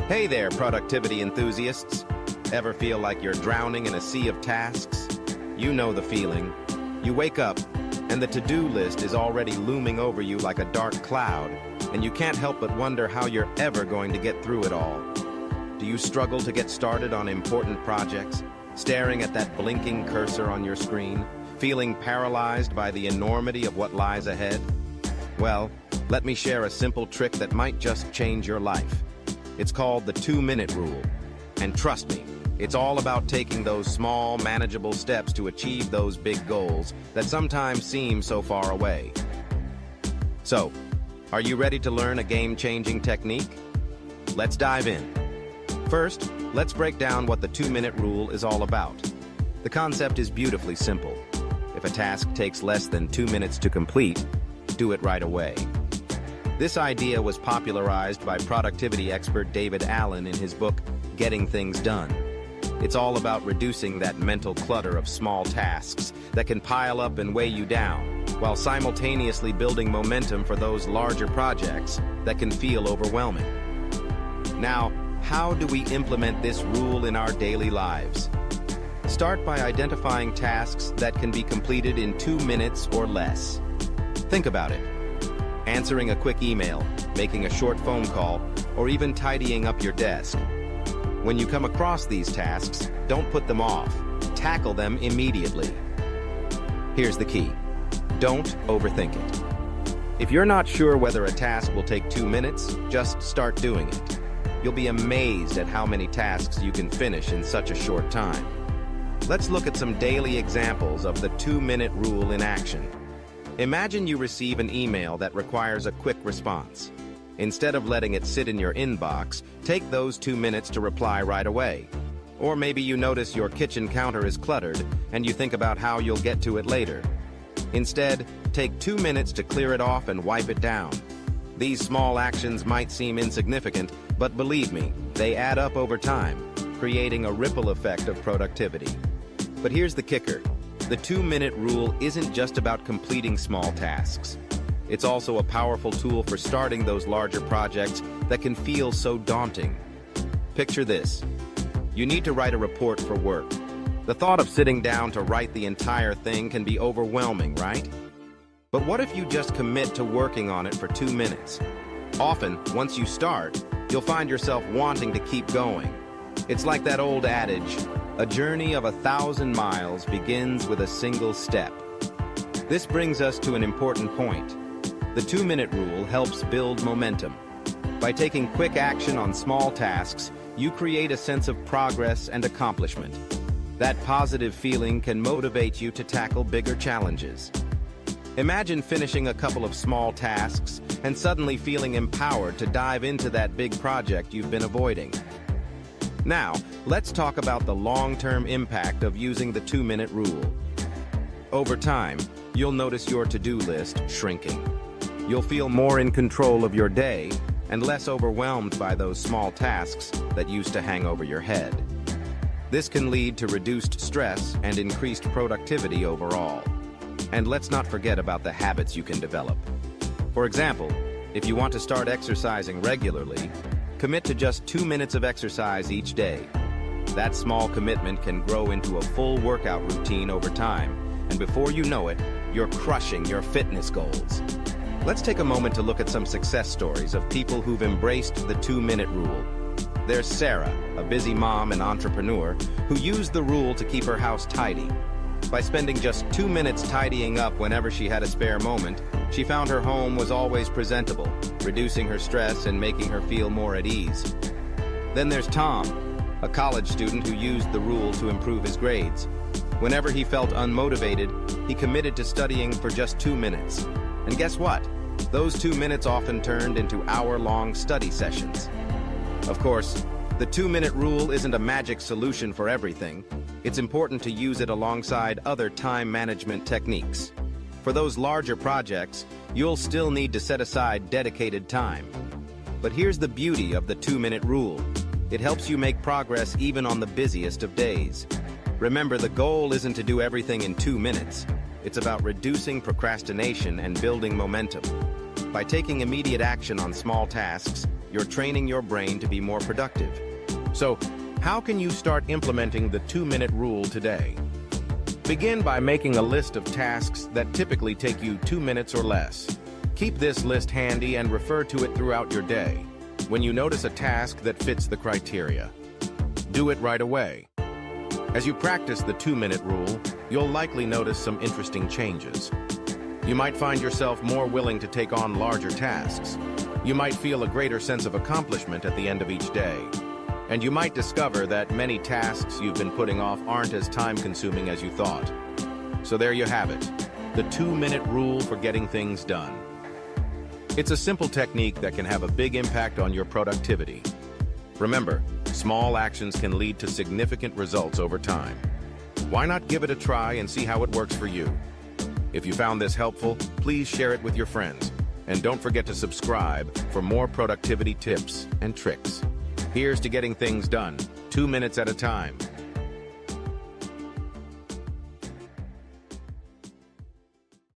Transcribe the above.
Hey there, productivity enthusiasts. Ever feel like you're drowning in a sea of tasks? You know the feeling. You wake up, and the to-do list is already looming over you like a dark cloud, and you can't help but wonder how you're ever going to get through it all. Do you struggle to get started on important projects, staring at that blinking cursor on your screen, feeling paralyzed by the enormity of what lies ahead? Well, let me share a simple trick that might just change your life. It's called the 2-minute rule. And trust me, it's all about taking those small, manageable steps to achieve those big goals that sometimes seem so far away. So, are you ready to learn a game-changing technique? Let's dive in. First, let's break down what the 2-minute rule is all about. The concept is beautifully simple. If a task takes less than 2 minutes to complete, do it right away. This idea was popularized by productivity expert David Allen in his book, Getting Things Done. It's all about reducing that mental clutter of small tasks that can pile up and weigh you down, while simultaneously building momentum for those larger projects that can feel overwhelming. Now, how do we implement this rule in our daily lives? Start by identifying tasks that can be completed in 2 minutes or less. Think about it. Answering a quick email, making a short phone call, or even tidying up your desk. When you come across these tasks, don't put them off. Tackle them immediately. Here's the key. Don't overthink it. If you're not sure whether a task will take 2 minutes, just start doing it. You'll be amazed at how many tasks you can finish in such a short time. Let's look at some daily examples of the 2-minute rule in action. Imagine you receive an email that requires a quick response. Instead of letting it sit in your inbox, take those 2 minutes to reply right away. Or maybe you notice your kitchen counter is cluttered and you think about how you'll get to it later. Instead, take 2 minutes to clear it off and wipe it down. These small actions might seem insignificant, but believe me, they add up over time, creating a ripple effect of productivity. But here's the kicker. The 2-minute rule isn't just about completing small tasks. It's also a powerful tool for starting those larger projects that can feel so daunting. Picture this. You need to write a report for work. The thought of sitting down to write the entire thing can be overwhelming, right? But what if you just commit to working on it for 2 minutes? Often, once you start, you'll find yourself wanting to keep going. It's like that old adage, a journey of 1,000 miles begins with a single step. This brings us to an important point. The 2-minute rule helps build momentum. By taking quick action on small tasks, you create a sense of progress and accomplishment. That positive feeling can motivate you to tackle bigger challenges. Imagine finishing a couple of small tasks and suddenly feeling empowered to dive into that big project you've been avoiding. Now, let's talk about the long-term impact of using the 2-minute rule. Over time, you'll notice your to-do list shrinking. You'll feel more in control of your day and less overwhelmed by those small tasks that used to hang over your head. This can lead to reduced stress and increased productivity overall. And let's not forget about the habits you can develop. For example, if you want to start exercising regularly, commit to just 2 minutes of exercise each day. That small commitment can grow into a full workout routine over time, and before you know it, you're crushing your fitness goals. Let's take a moment to look at some success stories of people who've embraced the 2-minute rule. There's Sarah, a busy mom and entrepreneur, who used the rule to keep her house tidy. By spending just 2 minutes tidying up whenever she had a spare moment, she found her home was always presentable, reducing her stress and making her feel more at ease. Then there's Tom, a college student who used the rule to improve his grades. Whenever he felt unmotivated, he committed to studying for just 2 minutes. And guess what? Those 2 minutes often turned into hour-long study sessions. Of course, the 2-minute rule isn't a magic solution for everything. It's important to use it alongside other time management techniques. For those larger projects, you'll still need to set aside dedicated time. But here's the beauty of the 2-minute rule. It helps you make progress even on the busiest of days. Remember, the goal isn't to do everything in 2 minutes. It's about reducing procrastination and building momentum. By taking immediate action on small tasks, you're training your brain to be more productive. So, how can you start implementing the 2-minute rule today? Begin by making a list of tasks that typically take you 2 minutes or less. Keep this list handy and refer to it throughout your day. When you notice a task that fits the criteria, do it right away. As you practice the 2-minute rule, you'll likely notice some interesting changes. You might find yourself more willing to take on larger tasks. You might feel a greater sense of accomplishment at the end of each day. And you might discover that many tasks you've been putting off aren't as time-consuming as you thought. So there you have it, the 2-minute rule for getting things done. It's a simple technique that can have a big impact on your productivity. Remember, small actions can lead to significant results over time. Why not give it a try and see how it works for you? If you found this helpful, please share it with your friends. And don't forget to subscribe for more productivity tips and tricks. Here's to getting things done, 2 minutes at a time.